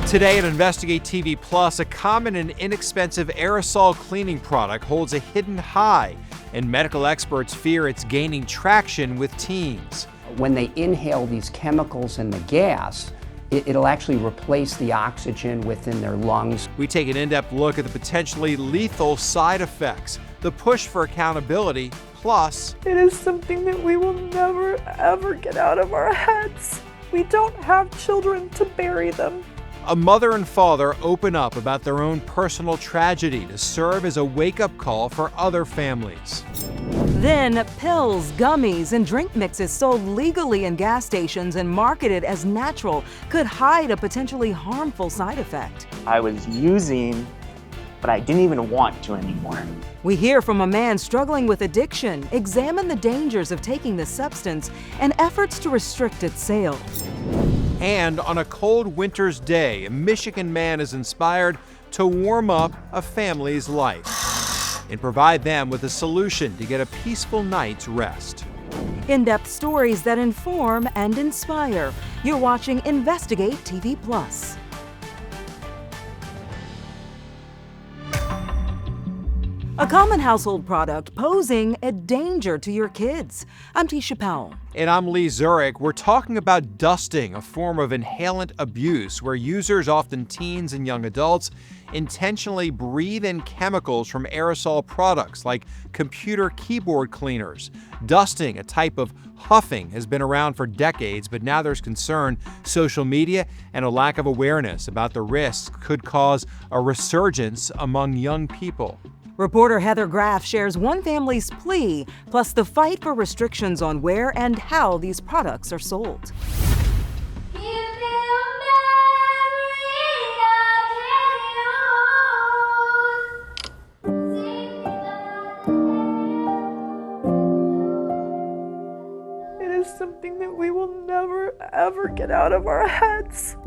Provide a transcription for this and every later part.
Today at Investigate TV Plus, a common and inexpensive aerosol cleaning product holds a hidden high, and medical experts fear it's gaining traction with teens. When they inhale these chemicals and the gas, it'll actually replace the oxygen within their lungs. We take an in-depth look at the potentially lethal side effects, the push for accountability, plus it is something that we will never, ever get out of our heads. We don't have children to bury them. a mother and father open up about their own personal tragedy to serve as a wake-up call for other families. Then, pills, gummies, and drink mixes sold legally in gas stations and marketed as natural could hide a potentially harmful side effect. I was using, but I didn't even want to anymore. We hear from a man struggling with addiction, examine the dangers of taking the substance, and efforts to restrict its sale. And on a cold winter's day, a Michigan man is inspired to warm up a family's life and provide them with a solution to get a peaceful night's rest. In-depth stories that inform and inspire. You're watching Investigate TV Plus. A common household product posing a danger to your kids. I'm Tisha Powell. And I'm Lee Zurich. We're talking about dusting, a form of inhalant abuse where users, often teens and young adults, intentionally breathe in chemicals from aerosol products like computer keyboard cleaners. Dusting, a type of huffing, has been around for decades, but now there's concern social media and a lack of awareness about the risks could cause a resurgence among young people. Reporter Heather Graff shares one family's plea, plus the fight for restrictions on where and how these products are sold. It is something that we will never, ever get out of our heads.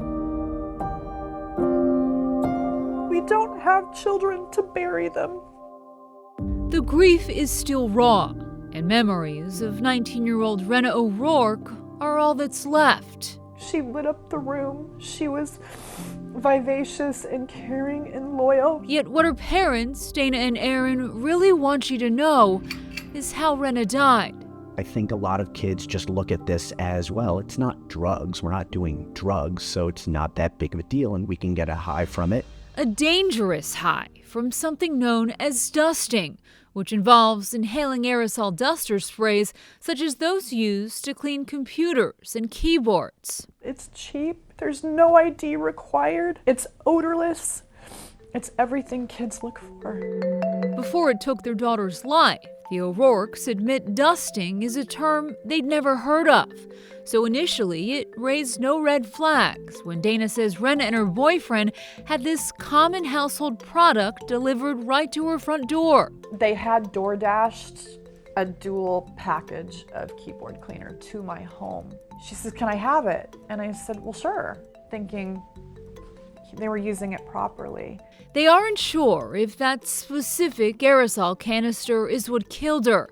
We don't have children to bury them. The grief is still raw, and memories of 19-year-old Rena O'Rourke are all that's left. She lit up the room. She was vivacious and caring and loyal. Yet what her parents, Dana and Aaron, really want you to know is how Rena died. I think a lot of kids just look at this as, well, it's not drugs. We're not doing drugs, so it's not that big of a deal, and we can get a high from it. A dangerous high from something known as dusting, which involves inhaling aerosol duster sprays such as those used to clean computers and keyboards. It's cheap. There's no ID required. It's odorless. It's everything kids look for. Before it took their daughter's life, the O'Rourkes admit dusting is a term they'd never heard of. So initially, it raised no red flags when Dana says Rena and her boyfriend had this common household product delivered right to her front door. They had DoorDashed a dual package of keyboard cleaner to my home. She says, "Can I have it?" And I said, "Well, sure," thinking they were using it properly. They aren't sure if that specific aerosol canister is what killed her.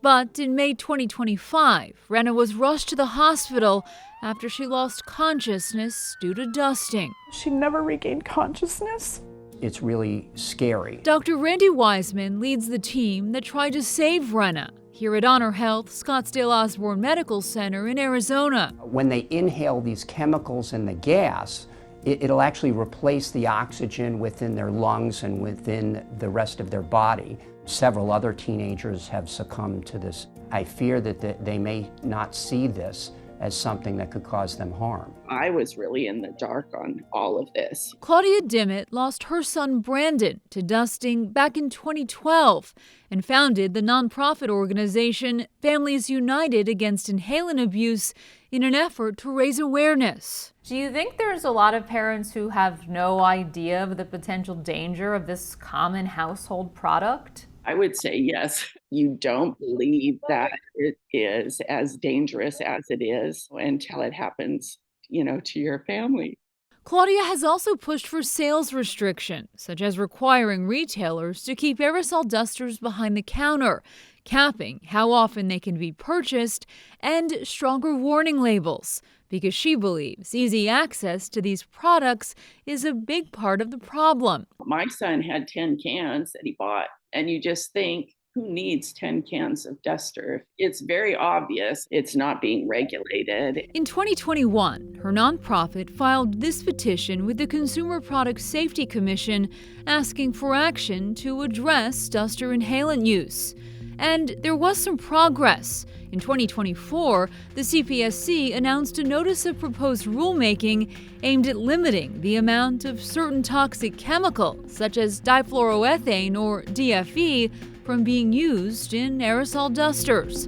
But in May 2025, Rena was rushed to the hospital after she lost consciousness due to dusting. She never regained consciousness. It's really scary. Dr. Randy Wiseman leads the team that tried to save Rena here at Honor Health Scottsdale Osborne Medical Center in Arizona. When they inhale these chemicals and the gas, it'll actually replace the oxygen within their lungs and within the rest of their body. Several other teenagers have succumbed to this. I fear that they may not see this as something that could cause them harm. I was really in the dark on all of this. Claudia Dimmitt lost her son Brandon to dusting back in 2012 and founded the nonprofit organization Families United Against Inhalant Abuse in an effort to raise awareness. Do you think there's a lot of parents who have no idea of the potential danger of this common household product? I would say yes. You don't believe that it is as dangerous as it is until it happens, to your family. Claudia has also pushed for sales restrictions, such as requiring retailers to keep aerosol dusters behind the counter, capping how often they can be purchased, and stronger warning labels, because she believes easy access to these products is a big part of the problem. My son had 10 cans that he bought, and you just think, who needs 10 cans of duster? It's very obvious it's not being regulated. In 2021, her nonprofit filed this petition with the Consumer Product Safety Commission asking for action to address duster inhalant use. And there was some progress. In 2024, the CPSC announced a notice of proposed rulemaking aimed at limiting the amount of certain toxic chemicals, such as difluoroethane or DFE, from being used in aerosol dusters.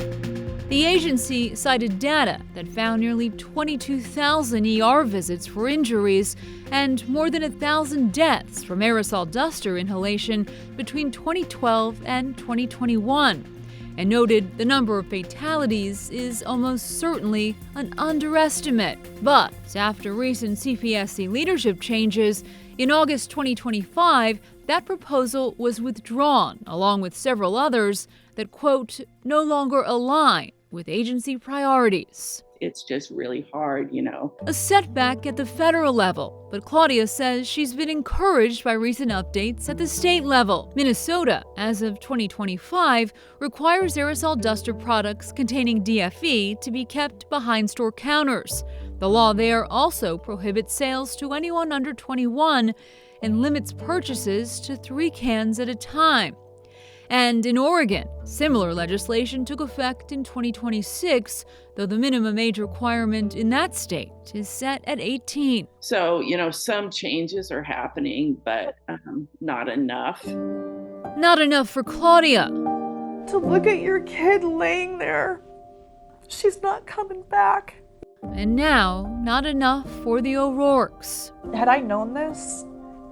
The agency cited data that found nearly 22,000 ER visits for injuries and more than 1,000 deaths from aerosol duster inhalation between 2012 and 2021, and noted the number of fatalities is almost certainly an underestimate. But after recent CPSC leadership changes, in August 2025, that proposal was withdrawn, along with several others that, quote, no longer align with agency priorities. It's just really hard, A setback at the federal level, but Claudia says she's been encouraged by recent updates at the state level. Minnesota, as of 2025, requires aerosol duster products containing DFE to be kept behind store counters. The law there also prohibits sales to anyone under 21 and limits purchases to 3 cans at a time. And in Oregon, similar legislation took effect in 2026, though the minimum age requirement in that state is set at 18. So, some changes are happening, but not enough. Not enough for Claudia. To look at your kid laying there, she's not coming back. And now, not enough for the O'Rourkes. Had I known this,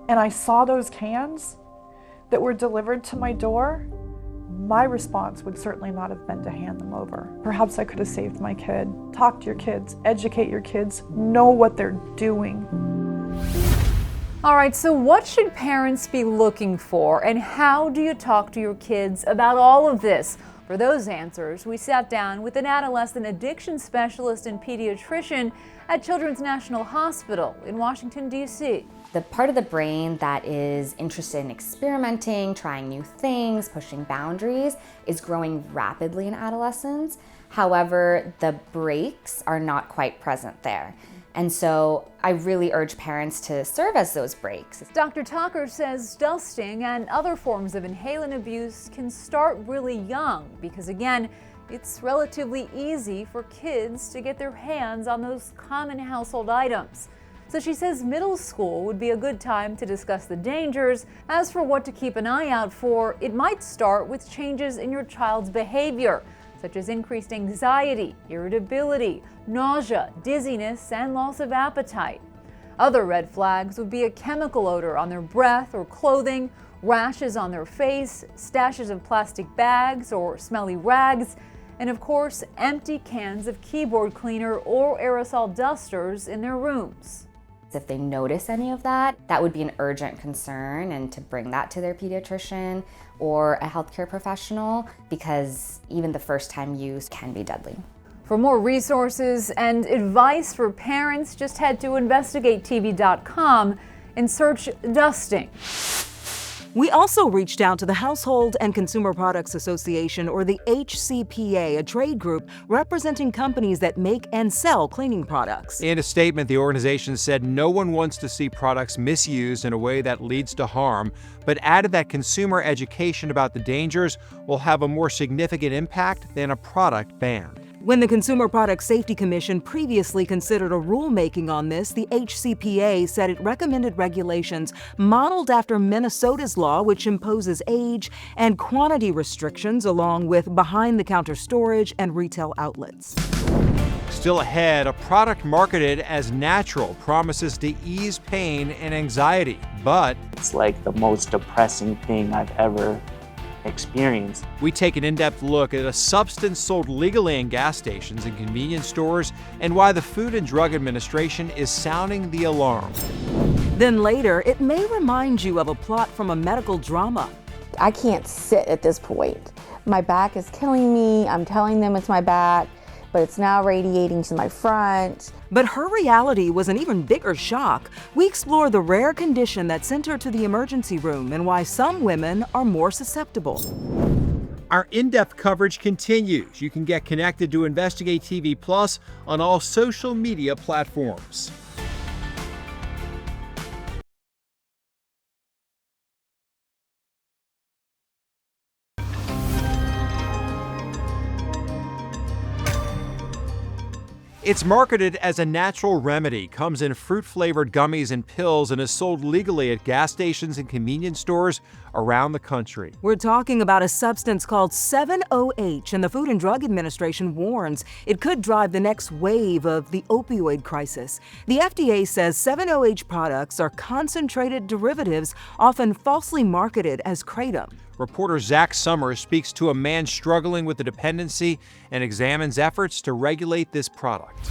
and I saw those cans that were delivered to my door, my response would certainly not have been to hand them over. Perhaps I could have saved my kid. Talk to your kids, educate your kids, know what they're doing. All right, so what should parents be looking for, and how do you talk to your kids about all of this? For those answers, we sat down with an adolescent addiction specialist and pediatrician at Children's National Hospital in Washington, D.C. The part of the brain that is interested in experimenting, trying new things, pushing boundaries is growing rapidly in adolescence. However, the brakes are not quite present there. And so I really urge parents to serve as those brakes. Dr. Tucker says dusting and other forms of inhalant abuse can start really young because, again, it's relatively easy for kids to get their hands on those common household items. So she says middle school would be a good time to discuss the dangers. As for what to keep an eye out for, it might start with changes in your child's behavior, such as increased anxiety, irritability, nausea, dizziness, and loss of appetite. Other red flags would be a chemical odor on their breath or clothing, rashes on their face, stashes of plastic bags or smelly rags, and of course, empty cans of keyboard cleaner or aerosol dusters in their rooms. If they notice any of that, that would be an urgent concern, and to bring that to their pediatrician or a healthcare professional, because even the first time use can be deadly. For more resources and advice for parents, just head to InvestigateTV.com and search dusting. We also reached out to the Household and Consumer Products Association, or the HCPA, a trade group representing companies that make and sell cleaning products. In a statement, the organization said no one wants to see products misused in a way that leads to harm, but added that consumer education about the dangers will have a more significant impact than a product ban. When the Consumer Product Safety Commission previously considered a rulemaking on this, the HCPA said it recommended regulations modeled after Minnesota's law, which imposes age and quantity restrictions along with behind-the-counter storage and retail outlets. Still ahead, a product marketed as natural promises to ease pain and anxiety, but It's like the most depressing thing I've ever experienced. we take an in-depth look at a substance sold legally in gas stations and convenience stores and why the Food and Drug Administration is sounding the alarm. Then later, it may remind you of a plot from a medical drama. I can't sit at this point. My back is killing me. I'm telling them it's my back, but it's now radiating to my front. But her reality was an even bigger shock. We explore the rare condition that sent her to the emergency room and why some women are more susceptible. Our in-depth coverage continues. You can get connected to Investigate TV Plus on all social media platforms. It's marketed as a natural remedy, comes in fruit-flavored gummies and pills, and is sold legally at gas stations and convenience stores around the country. We're talking about a substance called 7-OH, and the Food and Drug Administration warns it could drive the next wave of the opioid crisis. The FDA says 7-OH products are concentrated derivatives, often falsely marketed as kratom. Reporter Zach Summers speaks to a man struggling with the dependency and examines efforts to regulate this product.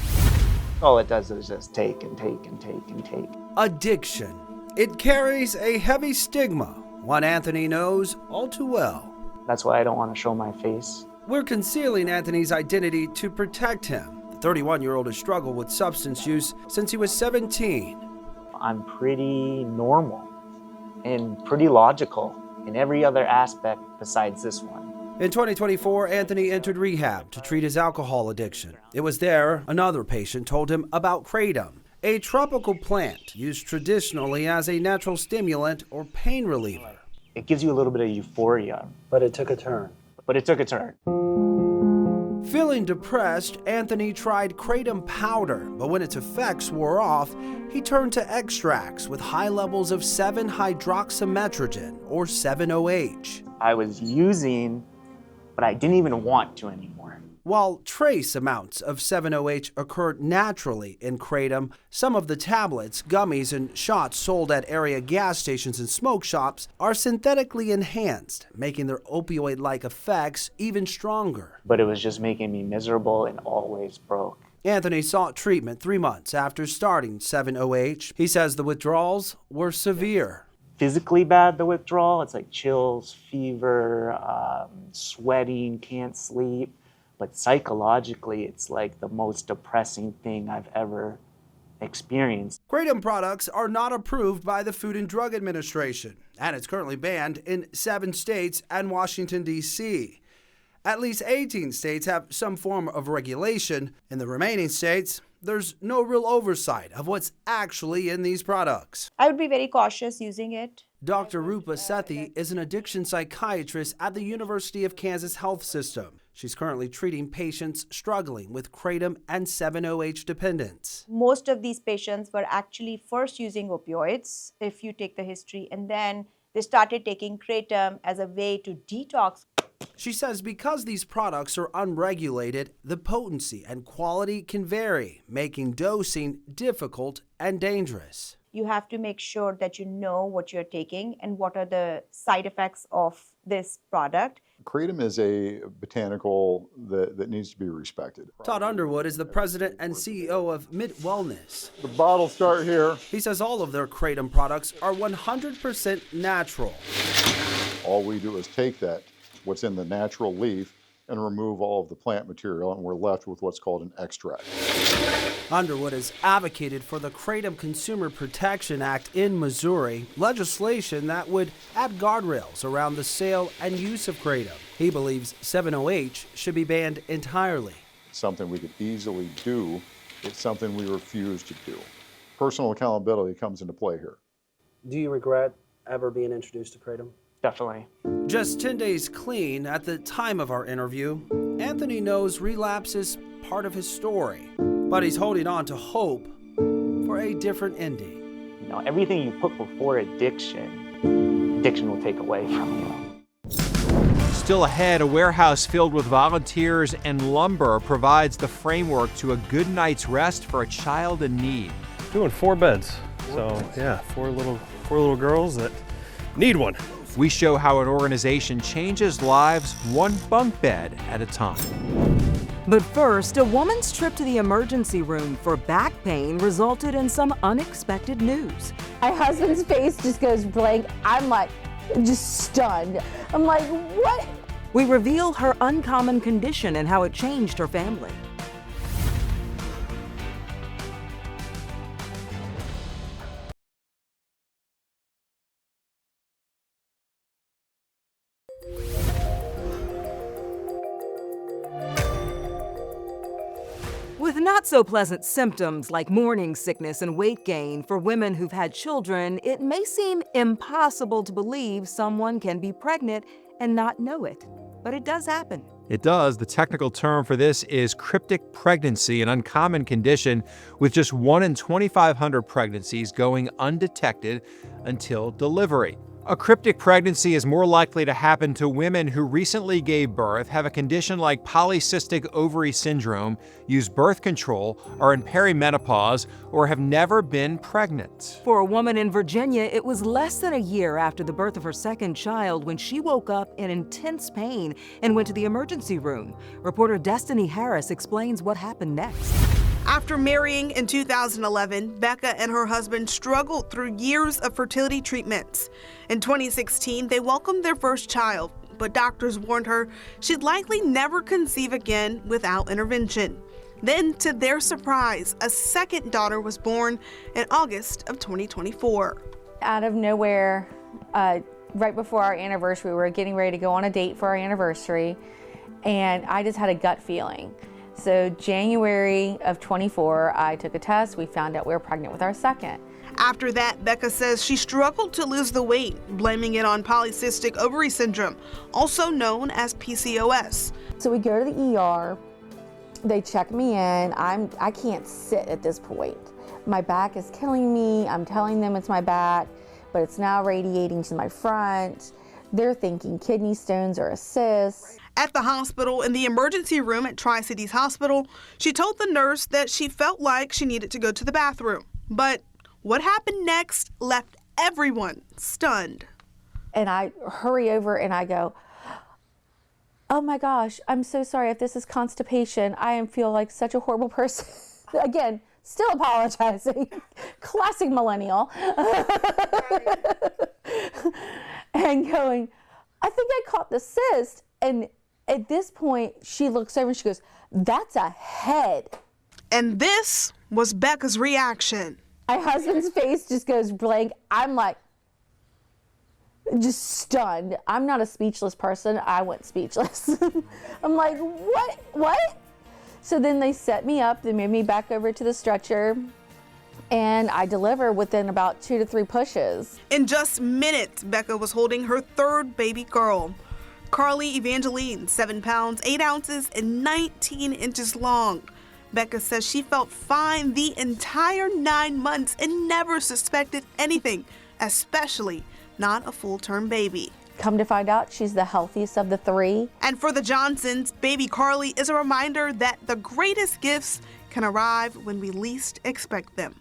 All it does is just take and take and take and take. Addiction. It carries a heavy stigma, one Anthony knows all too well. That's why I don't want to show my face. We're concealing Anthony's identity to protect him. The 31-year-old has struggled with substance use since he was 17. I'm pretty normal and pretty logical in every other aspect besides this one. In 2024, Anthony entered rehab to treat his alcohol addiction. It was there another patient told him about kratom, a tropical plant used traditionally as a natural stimulant or pain reliever. It gives you a little bit of euphoria. But it took a turn. Feeling depressed, Anthony tried kratom powder, but when its effects wore off, he turned to extracts with high levels of 7-hydroxymetrogen, or 7-OH. I was using, but I didn't even want to anymore. While trace amounts of 7-OH occur naturally in kratom, some of the tablets, gummies, and shots sold at area gas stations and smoke shops are synthetically enhanced, making their opioid-like effects even stronger. But it was just making me miserable and always broke. Anthony sought treatment 3 months after starting 7-OH. He says the withdrawals were severe. Physically bad, the withdrawal. It's like chills, fever, sweating, can't sleep. But psychologically, it's like the most depressing thing I've ever experienced. Kratom products are not approved by the Food and Drug Administration, and it's currently banned in 7 states and Washington, D.C. At least 18 states have some form of regulation. In the remaining states, there's no real oversight of what's actually in these products. I would be very cautious using it. Dr. Rupa Sethi is an addiction psychiatrist at the University of Kansas Health System. She's currently treating patients struggling with kratom and 7-OH dependence. Most of these patients were actually first using opioids, if you take the history, and then they started taking kratom as a way to detox. She says because these products are unregulated, the potency and quality can vary, making dosing difficult and dangerous. You have to make sure that you know what you're taking and what are the side effects of this product. Kratom is a botanical that needs to be respected. Todd Underwood is the president and CEO of Mid Wellness. The bottles start here. He says all of their kratom products are 100% natural. All we do is take what's in the natural leaf, and remove all of the plant material, and we're left with what's called an extract. Underwood has advocated for the Kratom Consumer Protection Act in Missouri, legislation that would add guardrails around the sale and use of kratom. He believes 7-OH should be banned entirely. It's something we could easily do. It's something we refuse to do. Personal accountability comes into play here. Do you regret ever being introduced to kratom? Definitely. Just 10 days clean at the time of our interview, Anthony knows relapse is part of his story, but he's holding on to hope for a different ending. You know, everything you put before addiction will take away from you. Still ahead, a warehouse filled with volunteers and lumber provides the framework to a good night's rest for a child in need. Doing 4 beds. So yeah, four little girls that need one. We show how an organization changes lives one bunk bed at a time. But first, a woman's trip to the emergency room for back pain resulted in some unexpected news. My husband's face just goes blank. I'm like, just stunned. I'm like, what? We reveal her uncommon condition and how it changed her family. With not so pleasant symptoms like morning sickness and weight gain for women who've had children, it may seem impossible to believe someone can be pregnant and not know it. But it does happen. It does. The technical term for this is cryptic pregnancy, an uncommon condition with just 1 in 2,500 pregnancies going undetected until delivery. A cryptic pregnancy is more likely to happen to women who recently gave birth, have a condition like polycystic ovary syndrome, use birth control, are in perimenopause, or have never been pregnant. For a woman in Virginia, it was less than a year after the birth of her second child when she woke up in intense pain and went to the emergency room. Reporter Destiny Harris explains what happened next. After marrying in 2011, Becca and her husband struggled through years of fertility treatments. In 2016, they welcomed their first child, but doctors warned her she'd likely never conceive again without intervention. Then, to their surprise, a second daughter was born in August of 2024. Out of nowhere, right before our anniversary, we were getting ready to go on a date for our anniversary, and I just had a gut feeling. So January of 24, I took a test. We found out we were pregnant with our second. After that, Becca says she struggled to lose the weight, blaming it on polycystic ovary syndrome, also known as PCOS. So we go to the ER. They check me in. I can't sit at this point. My back is killing me. I'm telling them it's my back, but it's now radiating to my front. They're thinking kidney stones or a cyst. At the hospital, in the emergency room at Tri-Cities Hospital, she told the nurse that she felt like she needed to go to the bathroom. But what happened next left everyone stunned. And I hurry over and I go, oh my gosh, I'm so sorry if this is constipation. I feel like such a horrible person. Again, still apologizing. Classic millennial. And going, I think I caught the cyst. And at this point, she looks over and she goes, that's a head. And this was Becca's reaction. My husband's face just goes blank. I'm like, just stunned. I'm not a speechless person. I went speechless. I'm like, what? So then they set me up. They made me back over to the stretcher. And I deliver within about 2 to 3 pushes. In just minutes, Becca was holding her third baby girl. Carly Evangeline, 7 pounds, 8 ounces, and 19 inches long. Becca says she felt fine the entire 9 months and never suspected anything, especially not a full-term baby. Come to find out, she's the healthiest of the 3. And for the Johnsons, baby Carly is a reminder that the greatest gifts can arrive when we least expect them.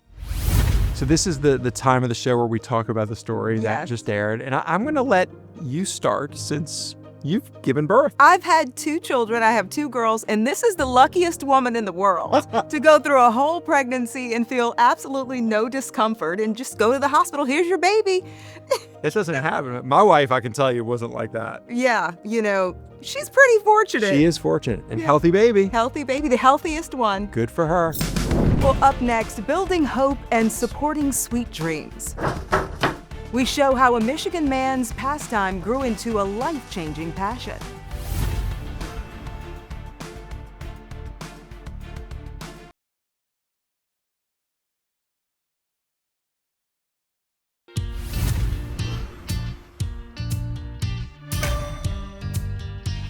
So this is the time of the show where we talk about the story that just aired. And I'm going to let you start since you've given birth. I've had 2 children. I have 2 girls, and this is the luckiest woman in the world to go through a whole pregnancy and feel absolutely no discomfort and just go to the hospital. Here's your baby. This doesn't happen. My wife, I can tell you, wasn't like that. Yeah, she's pretty fortunate. She is fortunate. And healthy baby. Healthy baby, the healthiest one. Good for her. Well, up next, building hope and supporting sweet dreams. We show how a Michigan man's pastime grew into a life-changing passion.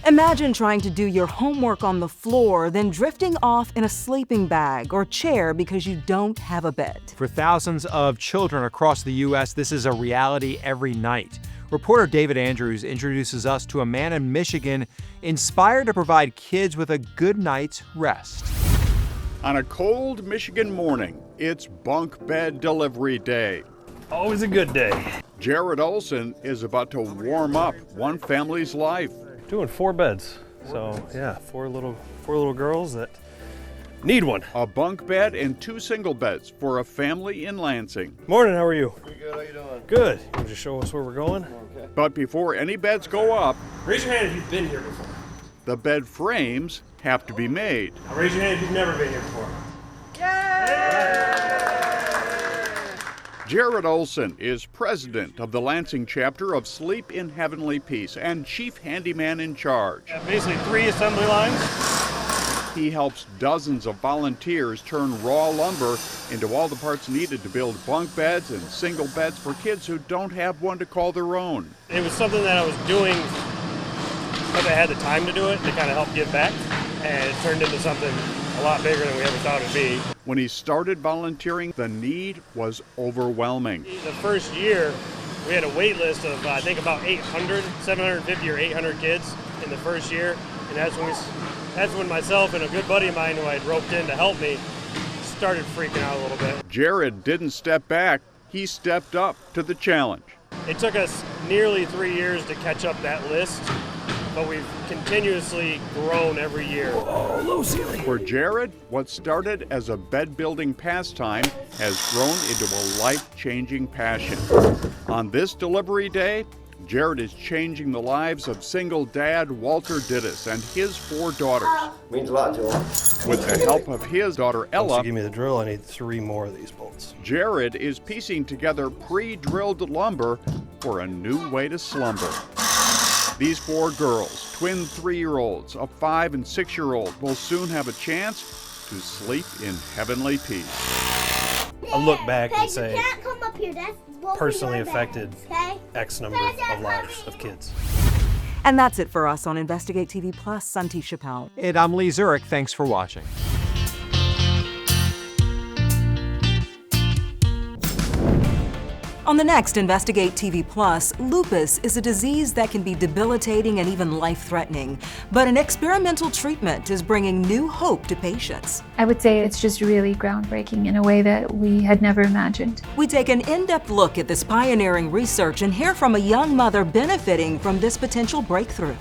Imagine trying to do your homework on the floor, then drifting off in a sleeping bag or chair because you don't have a bed. For thousands of children across the U.S., this is a reality every night. Reporter David Andrews introduces us to a man in Michigan inspired to provide kids with a good night's rest. On a cold Michigan morning, it's bunk bed delivery day. Always a good day. Jared Olson is about to warm up one family's life. Doing 4 beds. So yeah, four little girls that Need one. A bunk bed and 2 single beds for a family in Lansing. Morning, how are you? Pretty good, how you doing? Good. You want to show us where we're going? Okay. But before any beds go up, Raise your hand if you've been here before. the bed frames have to be made. Now raise your hand if you've never been here before. Jared Olson is president of the Lansing chapter of Sleep in Heavenly Peace and chief handyman in charge. Basically 3 assembly lines. He helps dozens of volunteers turn raw lumber into all the parts needed to build bunk beds and single beds for kids who don't have one to call their own. It was something that I was doing because I had the time to do it to kind of help give back, and it turned into something a lot bigger than we ever thought it'd be. When he started volunteering, the need was overwhelming. The first year, we had a wait list of, I think, about 750 or 800 kids in the first year, and that's when myself and a good buddy of mine who I had roped in to help me started freaking out a little bit. Jared didn't step back, he stepped up to the challenge. It took us nearly 3 years to catch up that list, but we've continuously grown every year. Oh, low ceiling. For Jared, what started as a bed-building pastime has grown into a life-changing passion. On this delivery day, Jared is changing the lives of single dad Walter Dittis and his 4 daughters. Means a lot to him. With the help of his daughter Ella, Once you give me the drill, I need 3 more of these bolts. Jared is piecing together pre-drilled lumber for a new way to slumber. These 4 girls, twin 3-year-olds, a 5- and 6-year-old, will soon have a chance to sleep in heavenly peace. I look back and say, personally affected X number of lives of kids. And that's it for us on Investigate TV Plus. I'm T. Chappelle. And I'm Lee Zurich. Thanks for watching. On the next Investigate TV Plus, lupus is a disease that can be debilitating and even life-threatening. But an experimental treatment is bringing new hope to patients. I would say it's just really groundbreaking in a way that we had never imagined. We take an in-depth look at this pioneering research and hear from a young mother benefiting from this potential breakthrough.